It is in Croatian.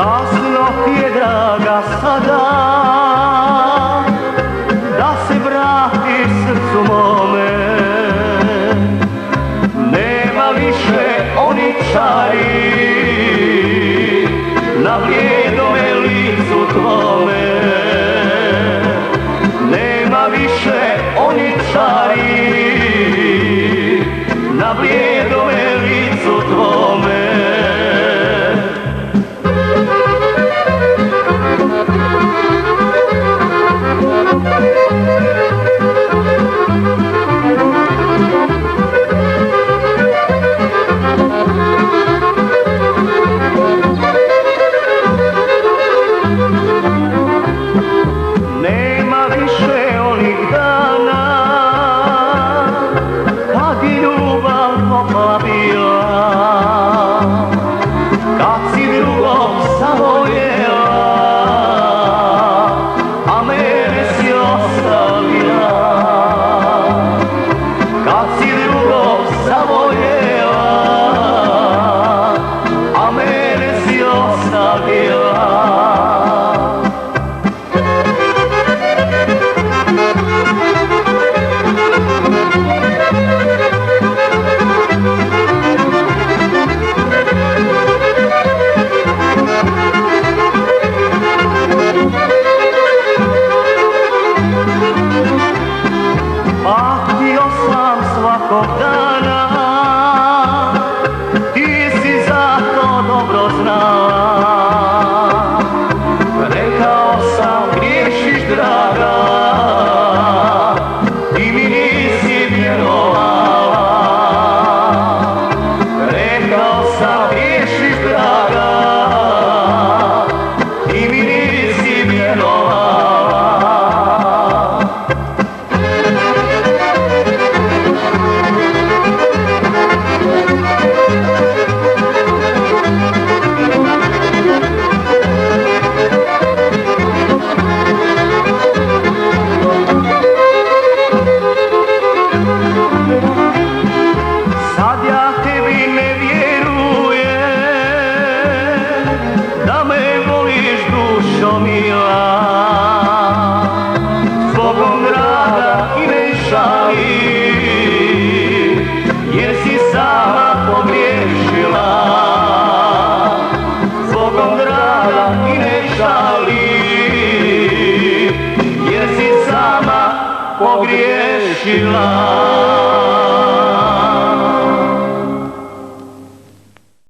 Kasno ti je, draga, sada da se vratiš srcu mome. Nema više oni čari na blijedome licu tvome. Nema više oni čari na blijedome licu tvome. Nema više onih dana kad je ljubav topla bila, kad si drugog zavoljela, a mene si ostavila. Kad si drugog zavoljela, a mene si ostavila. Patio sam svakog dana, ti si za to dobro znala. Rekao sam griješiš, draga, ti mi nisi vjerovala. Rekao sam griješiš, draga, ti mi nisi vjerovala. Sad ja tebi ne vjerujem da me voliš, dušo mila. Zbogom draga i ne šali, jer si sama pogriješila. Zbogom draga i ne šali, jer si sama pogriješila.